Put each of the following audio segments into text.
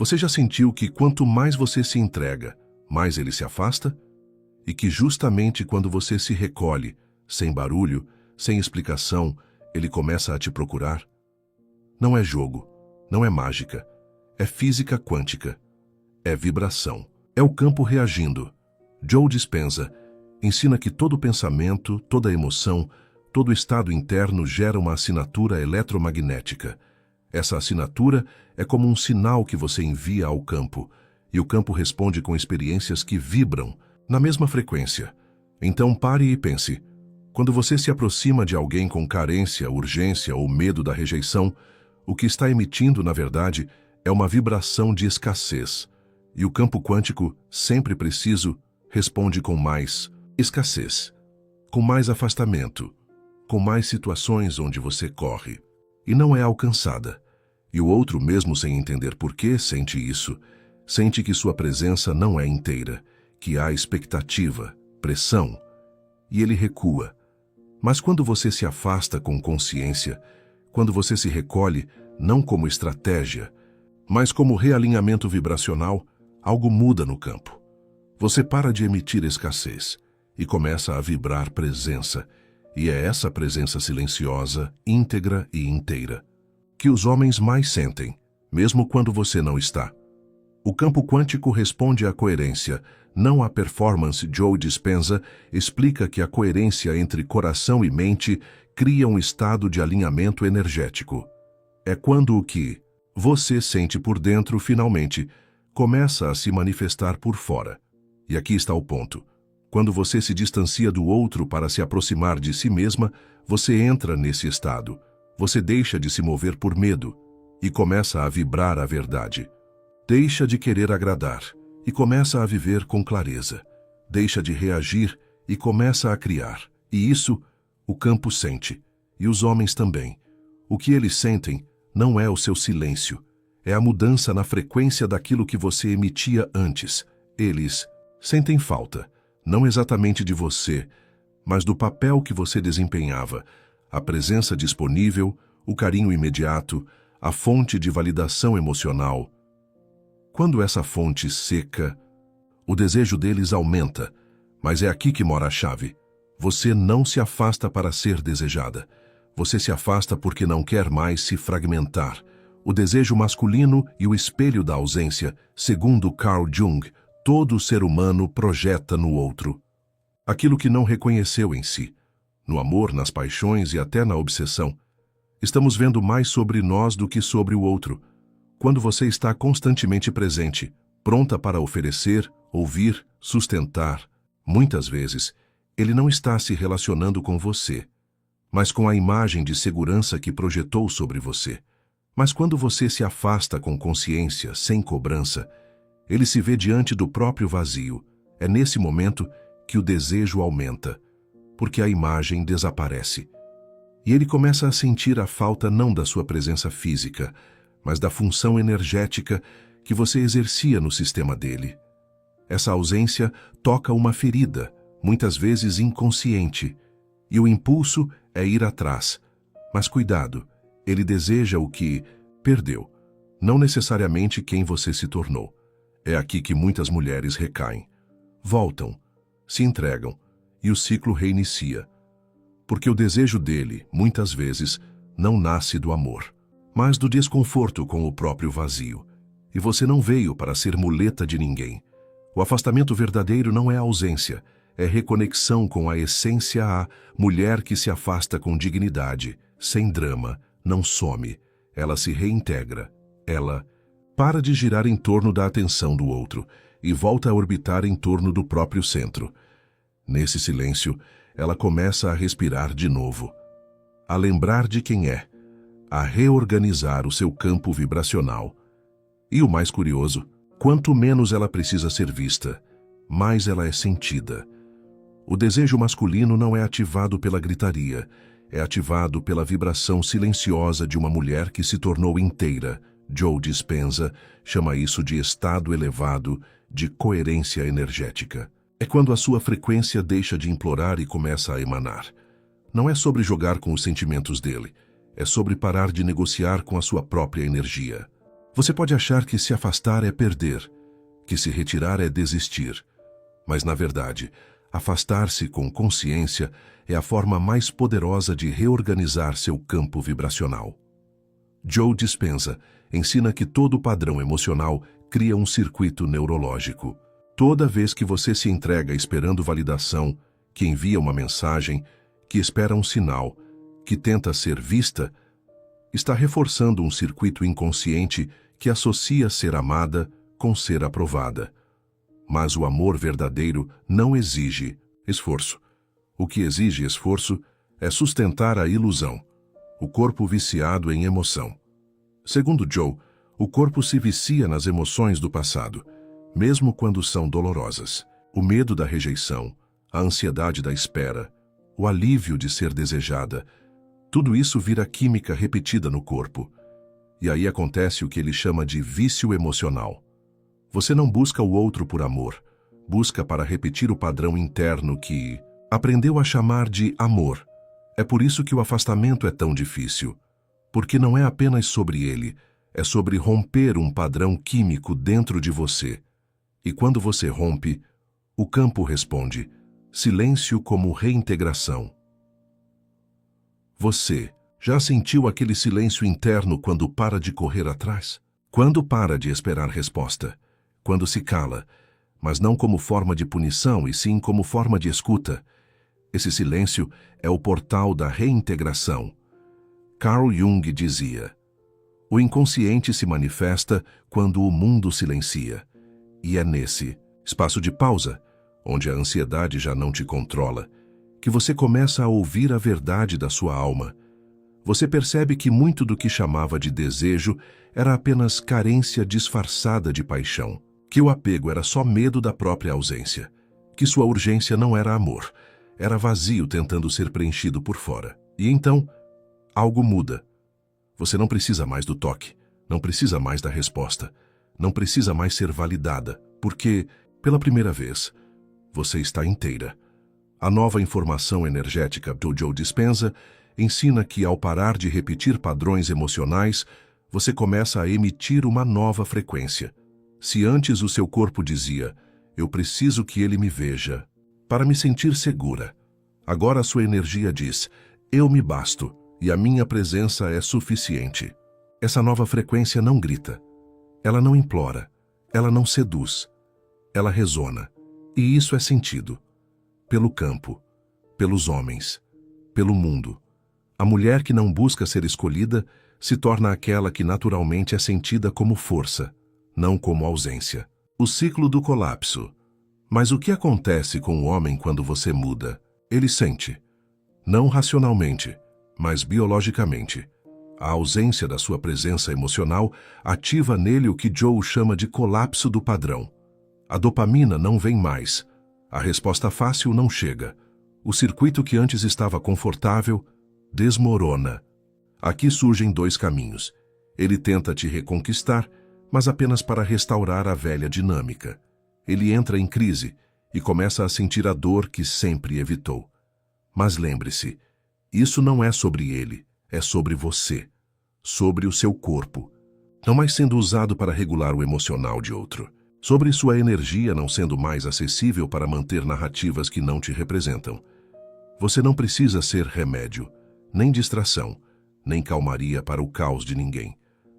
Você já sentiu que quanto mais você se entrega, mais ele se afasta? E que justamente quando você se recolhe, sem barulho, sem explicação, ele começa a te procurar? Não é jogo, não é mágica, é física quântica, é vibração, é o campo reagindo. Joe Dispenza ensina que todo pensamento, toda emoção, todo estado interno gera uma assinatura eletromagnética. Essa assinatura é como um sinal que você envia ao campo, e o campo responde com experiências que vibram na mesma frequência. Então pare e pense. Quando você se aproxima de alguém com carência, urgência ou medo da rejeição, o que está emitindo, na verdade, é uma vibração de escassez. E o campo quântico, sempre preciso, responde com mais escassez, com mais afastamento, com mais situações onde você corre e não é alcançada. E o outro, mesmo sem entender por que sente isso, sente que sua presença não é inteira, que há expectativa, pressão, e ele recua. Mas quando você se afasta com consciência, quando você se recolhe, não como estratégia, mas como realinhamento vibracional, algo muda no campo. Você para de emitir escassez e começa a vibrar presença, e é essa presença silenciosa, íntegra e inteira, que os homens mais sentem, mesmo quando você não está. O campo quântico responde à coerência, não à performance. Joe Dispenza explica que a coerência entre coração e mente cria um estado de alinhamento energético. É quando o que você sente por dentro, finalmente, começa a se manifestar por fora. E aqui está o ponto. Quando você se distancia do outro para se aproximar de si mesma, você entra nesse estado. Você deixa de se mover por medo e começa a vibrar a verdade. Deixa de querer agradar e começa a viver com clareza. Deixa de reagir e começa a criar. E isso o campo sente, e os homens também. O que eles sentem não é o seu silêncio, é a mudança na frequência daquilo que você emitia antes. Eles sentem falta, não exatamente de você, mas do papel que você desempenhava, a presença disponível, o carinho imediato, a fonte de validação emocional. Quando essa fonte seca, o desejo deles aumenta, mas é aqui que mora a chave. Você não se afasta para ser desejada. Você se afasta porque não quer mais se fragmentar. O desejo masculino e o espelho da ausência, segundo Carl Jung, todo ser humano projeta no outro aquilo que não reconheceu em si. No amor, nas paixões e até na obsessão, estamos vendo mais sobre nós do que sobre o outro. Quando você está constantemente presente, pronta para oferecer, ouvir, sustentar, muitas vezes, ele não está se relacionando com você, mas com a imagem de segurança que projetou sobre você. Mas quando você se afasta com consciência, sem cobrança, ele se vê diante do próprio vazio. É nesse momento que o desejo aumenta, porque a imagem desaparece. E ele começa a sentir a falta não da sua presença física, mas da função energética que você exercia no sistema dele. Essa ausência toca uma ferida, muitas vezes inconsciente, e o impulso é ir atrás. Mas cuidado, ele deseja o que perdeu, não necessariamente quem você se tornou. É aqui que muitas mulheres recaem. Voltam, se entregam, e o ciclo reinicia. Porque o desejo dele, muitas vezes, não nasce do amor, mas do desconforto com o próprio vazio. E você não veio para ser muleta de ninguém. O afastamento verdadeiro não é ausência, é reconexão com a essência. A mulher que se afasta com dignidade, sem drama, não some. Ela se reintegra. Ela para de girar em torno da atenção do outro e volta a orbitar em torno do próprio centro. Nesse silêncio, ela começa a respirar de novo, a lembrar de quem é, a reorganizar o seu campo vibracional. E o mais curioso, quanto menos ela precisa ser vista, mais ela é sentida. O desejo masculino não é ativado pela gritaria, é ativado pela vibração silenciosa de uma mulher que se tornou inteira. Joe Dispenza chama isso de estado elevado de coerência energética. É quando a sua frequência deixa de implorar e começa a emanar. Não é sobre jogar com os sentimentos dele, é sobre parar de negociar com a sua própria energia. Você pode achar que se afastar é perder, que se retirar é desistir. Mas, na verdade, afastar-se com consciência é a forma mais poderosa de reorganizar seu campo vibracional. Joe Dispenza ensina que todo padrão emocional cria um circuito neurológico. Toda vez que você se entrega esperando validação, que envia uma mensagem, que espera um sinal, que tenta ser vista, está reforçando um circuito inconsciente que associa ser amada com ser aprovada. Mas o amor verdadeiro não exige esforço. O que exige esforço é sustentar a ilusão, o corpo viciado em emoção. Segundo Joe, o corpo se vicia nas emoções do passado, mesmo quando são dolorosas. O medo da rejeição, a ansiedade da espera, o alívio de ser desejada, tudo isso vira química repetida no corpo. E aí acontece o que ele chama de vício emocional. Você não busca o outro por amor, busca para repetir o padrão interno que aprendeu a chamar de amor. É por isso que o afastamento é tão difícil, porque não é apenas sobre ele, é sobre romper um padrão químico dentro de você. E quando você rompe, o campo responde, silêncio como reintegração. Você já sentiu aquele silêncio interno quando para de correr atrás? Quando para de esperar resposta? Quando se cala, mas não como forma de punição, e sim como forma de escuta. Esse silêncio é o portal da reintegração. Carl Jung dizia, o inconsciente se manifesta quando o mundo silencia. E é nesse espaço de pausa, onde a ansiedade já não te controla, que você começa a ouvir a verdade da sua alma. Você percebe que muito do que chamava de desejo era apenas carência disfarçada de paixão, que o apego era só medo da própria ausência, que sua urgência não era amor, era vazio tentando ser preenchido por fora. E então, algo muda. Você não precisa mais do toque, não precisa mais da resposta, não precisa mais ser validada, porque, pela primeira vez, você está inteira. A nova informação energética do Joe Dispenza ensina que, ao parar de repetir padrões emocionais, você começa a emitir uma nova frequência. Se antes o seu corpo dizia, eu preciso que ele me veja, para me sentir segura, agora a sua energia diz, eu me basto e a minha presença é suficiente. Essa nova frequência não grita, ela não implora, ela não seduz, ela ressona. E isso é sentido. Pelo campo, pelos homens, pelo mundo. A mulher que não busca ser escolhida se torna aquela que naturalmente é sentida como força, não como ausência. O ciclo do colapso. Mas o que acontece com o homem quando você muda? Ele sente, não racionalmente, mas biologicamente. A ausência da sua presença emocional ativa nele o que Joe chama de colapso do padrão. A dopamina não vem mais. A resposta fácil não chega. O circuito que antes estava confortável desmorona. Aqui surgem dois caminhos. Ele tenta te reconquistar, mas apenas para restaurar a velha dinâmica. Ele entra em crise e começa a sentir a dor que sempre evitou. Mas lembre-se, isso não é sobre ele, é sobre você, sobre o seu corpo, não mais sendo usado para regular o emocional de outro. Sobre sua energia não sendo mais acessível para manter narrativas que não te representam. Você não precisa ser remédio, nem distração, nem calmaria para o caos de ninguém.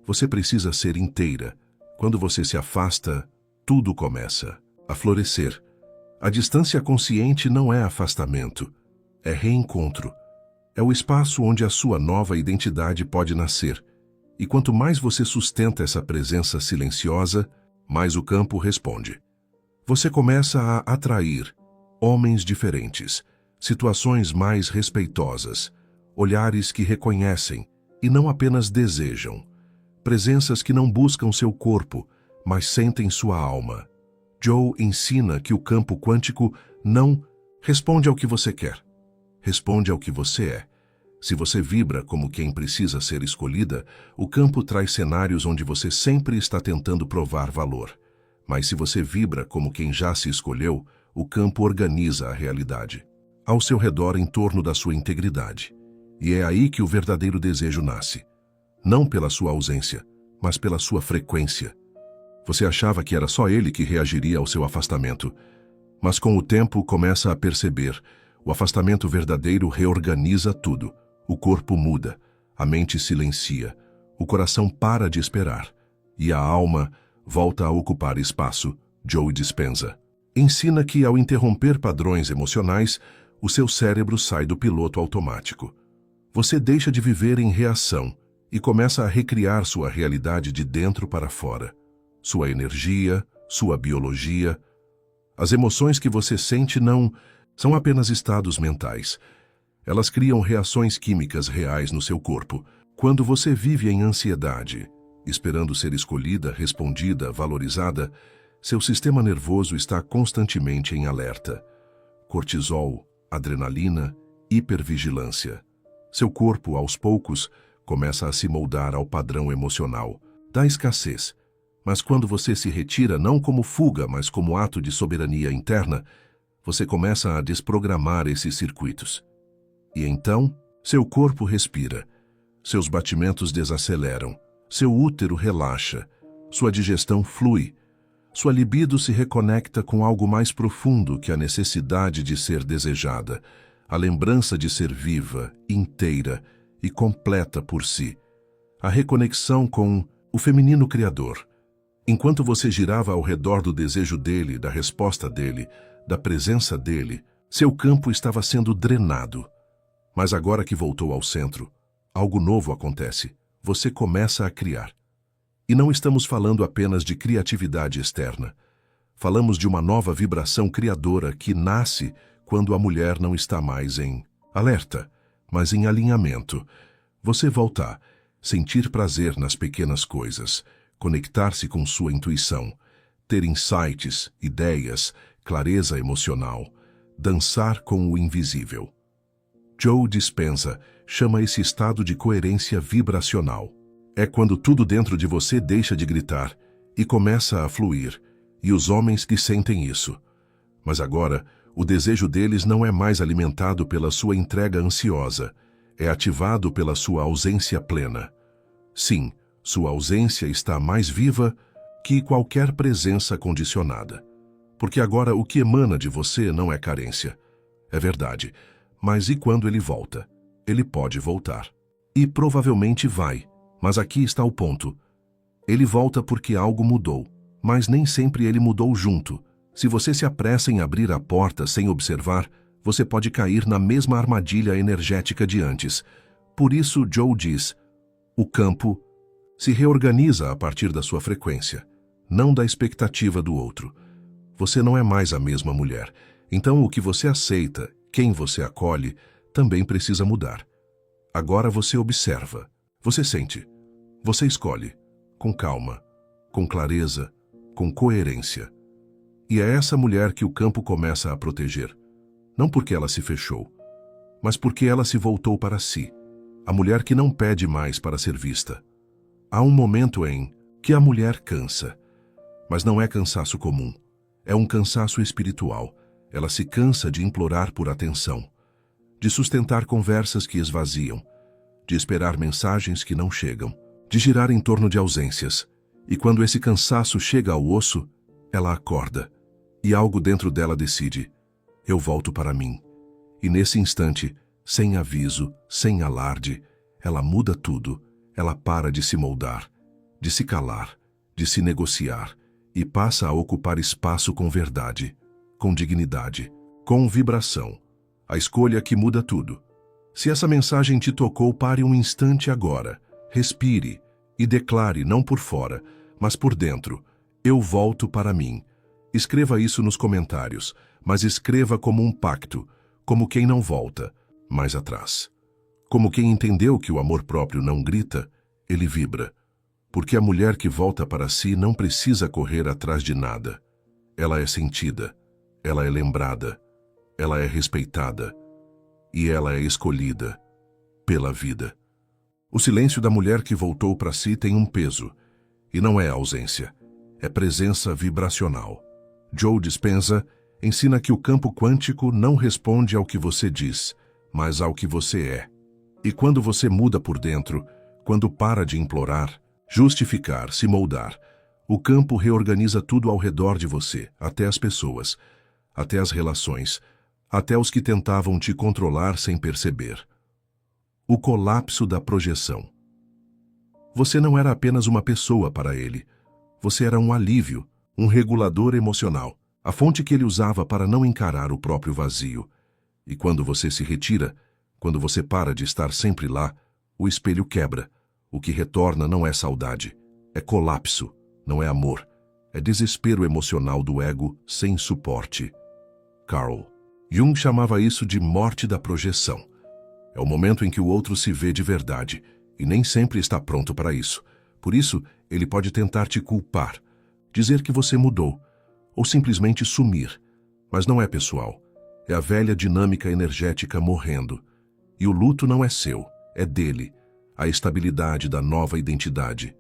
Você precisa ser inteira. Quando você se afasta, tudo começa a florescer. A distância consciente não é afastamento, é reencontro. É o espaço onde a sua nova identidade pode nascer. E quanto mais você sustenta essa presença silenciosa, mais o campo responde. Você começa a atrair homens diferentes, situações mais respeitosas, olhares que reconhecem e não apenas desejam, presenças que não buscam seu corpo, mas sentem sua alma. Joe ensina que o campo quântico não responde ao que você quer, responde ao que você é. Se você vibra como quem precisa ser escolhida, o campo traz cenários onde você sempre está tentando provar valor. Mas se você vibra como quem já se escolheu, o campo organiza a realidade, ao seu redor em torno da sua integridade. E é aí que o verdadeiro desejo nasce. Não pela sua ausência, mas pela sua frequência. Você achava que era só ele que reagiria ao seu afastamento, mas com o tempo começa a perceber, o afastamento verdadeiro reorganiza tudo. O corpo muda, a mente silencia, o coração para de esperar, e a alma volta a ocupar espaço. Joe Dispenza ensina que, ao interromper padrões emocionais, o seu cérebro sai do piloto automático. Você deixa de viver em reação e começa a recriar sua realidade de dentro para fora. Sua energia, sua biologia. As emoções que você sente não são apenas estados mentais. Elas criam reações químicas reais no seu corpo. Quando você vive em ansiedade, esperando ser escolhida, respondida, valorizada, seu sistema nervoso está constantemente em alerta. Cortisol, adrenalina, hipervigilância. Seu corpo, aos poucos, começa a se moldar ao padrão emocional da escassez. Mas quando você se retira não como fuga, mas como ato de soberania interna, você começa a desprogramar esses circuitos. E então, seu corpo respira, seus batimentos desaceleram, seu útero relaxa, sua digestão flui, sua libido se reconecta com algo mais profundo que a necessidade de ser desejada, a lembrança de ser viva, inteira e completa por si, a reconexão com o feminino criador. Enquanto você girava ao redor do desejo dele, da resposta dele, da presença dele, seu campo estava sendo drenado. Mas agora que voltou ao centro, algo novo acontece. Você começa a criar. E não estamos falando apenas de criatividade externa. Falamos de uma nova vibração criadora que nasce quando a mulher não está mais em alerta, mas em alinhamento. Você volta a sentir prazer nas pequenas coisas, conectar-se com sua intuição, ter insights, ideias, clareza emocional, dançar com o invisível. Joe Dispenza chama esse estado de coerência vibracional. É quando tudo dentro de você deixa de gritar e começa a fluir, e os homens que sentem isso. Mas agora, o desejo deles não é mais alimentado pela sua entrega ansiosa, é ativado pela sua ausência plena. Sim, sua ausência está mais viva que qualquer presença condicionada. Porque agora o que emana de você não é carência. É verdade, mas e quando ele volta? Ele pode voltar. E provavelmente vai, mas aqui está o ponto. Ele volta porque algo mudou, mas nem sempre ele mudou junto. Se você se apressa em abrir a porta sem observar, você pode cair na mesma armadilha energética de antes. Por isso, Joe diz, o campo se reorganiza a partir da sua frequência, não da expectativa do outro. Você não é mais a mesma mulher. Então o que você aceita, quem você acolhe, também precisa mudar. Agora você observa, você sente, você escolhe, com calma, com clareza, com coerência. E é essa mulher que o campo começa a proteger. Não porque ela se fechou, mas porque ela se voltou para si. A mulher que não pede mais para ser vista. Há um momento em que a mulher cansa, mas não é cansaço comum. É um cansaço espiritual. Ela se cansa de implorar por atenção, de sustentar conversas que esvaziam, de esperar mensagens que não chegam, de girar em torno de ausências. E quando esse cansaço chega ao osso, ela acorda, e algo dentro dela decide, eu volto para mim. E nesse instante, sem aviso, sem alarde, ela muda tudo. Ela para de se moldar, de se calar, de se negociar, e passa a ocupar espaço com verdade, com dignidade, com vibração. A escolha que muda tudo. Se essa mensagem te tocou, pare um instante agora, respire e declare não por fora, mas por dentro, eu volto para mim. Escreva isso nos comentários, mas escreva como um pacto, como quem não volta, mais atrás. Como quem entendeu que o amor próprio não grita, ele vibra. Porque a mulher que volta para si não precisa correr atrás de nada. Ela é sentida, ela é lembrada, ela é respeitada e ela é escolhida pela vida. O silêncio da mulher que voltou para si tem um peso, e não é ausência, é presença vibracional. Joe Dispenza ensina que o campo quântico não responde ao que você diz, mas ao que você é. E quando você muda por dentro, quando para de implorar, justificar, se moldar. O campo reorganiza tudo ao redor de você, até as pessoas, até as relações, até os que tentavam te controlar sem perceber. O colapso da projeção. Você não era apenas uma pessoa para ele. Você era um alívio, um regulador emocional, a fonte que ele usava para não encarar o próprio vazio. E quando você se retira, quando você para de estar sempre lá, o espelho quebra. O que retorna não é saudade, é colapso, não é amor, é desespero emocional do ego sem suporte. Carl Jung chamava isso de morte da projeção. É o momento em que o outro se vê de verdade, e nem sempre está pronto para isso. Por isso, ele pode tentar te culpar, dizer que você mudou, ou simplesmente sumir. Mas não é pessoal. É a velha dinâmica energética morrendo. E o luto não é seu, é dele. A estabilidade da nova identidade.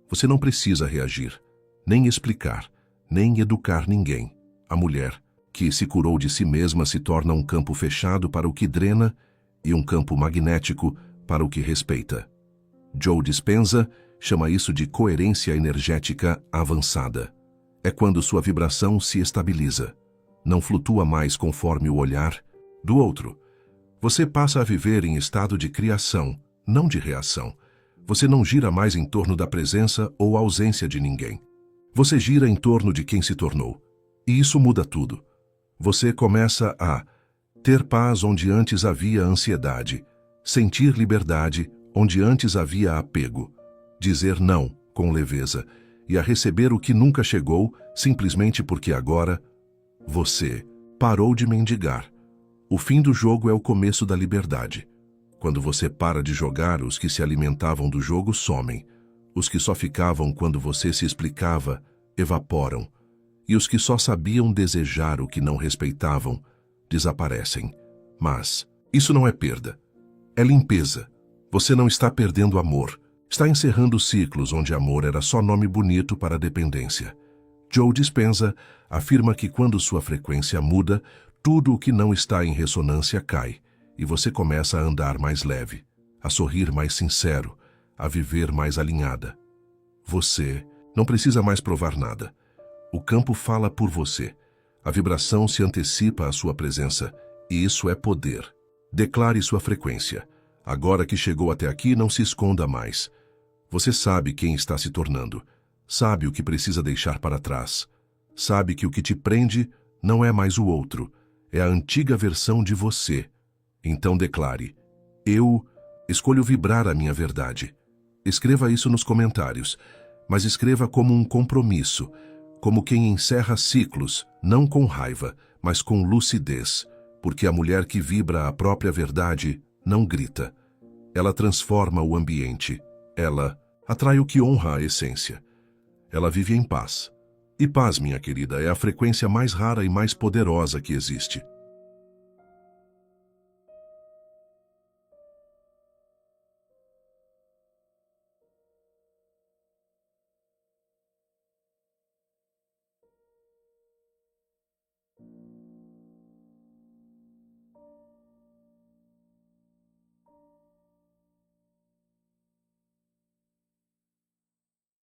Você não precisa reagir, nem explicar, nem educar ninguém. A mulher, que se curou de si mesma, se torna um campo fechado para o que drena e um campo magnético para o que respeita. Joe Dispenza chama isso de coerência energética avançada. É quando sua vibração se estabiliza. Não flutua mais conforme o olhar do outro. Você passa a viver em estado de criação, não de reação. Você não gira mais em torno da presença ou ausência de ninguém. Você gira em torno de quem se tornou. E isso muda tudo. Você começa a ter paz onde antes havia ansiedade, sentir liberdade onde antes havia apego, dizer não com leveza e a receber o que nunca chegou simplesmente porque agora você parou de mendigar. O fim do jogo é o começo da liberdade. Quando você para de jogar, os que se alimentavam do jogo somem. Os que só ficavam quando você se explicava evaporam. E os que só sabiam desejar o que não respeitavam desaparecem. Mas isso não é perda. É limpeza. Você não está perdendo amor. Está encerrando ciclos onde amor era só nome bonito para dependência. Joe Dispenza afirma que quando sua frequência muda, tudo o que não está em ressonância cai, e você começa a andar mais leve, a sorrir mais sincero, a viver mais alinhada. Você não precisa mais provar nada. O campo fala por você. A vibração se antecipa à sua presença, e isso é poder. Declare sua frequência. Agora que chegou até aqui, não se esconda mais. Você sabe quem está se tornando. Sabe o que precisa deixar para trás. Sabe que o que te prende não é mais o outro. É a antiga versão de você. Então declare: eu escolho vibrar a minha verdade. Escreva isso nos comentários, mas escreva como um compromisso, como quem encerra ciclos, não com raiva, mas com lucidez, porque a mulher que vibra a própria verdade não grita. Ela transforma o ambiente. Ela atrai o que honra a essência. Ela vive em paz. E paz, minha querida, é a frequência mais rara e mais poderosa que existe.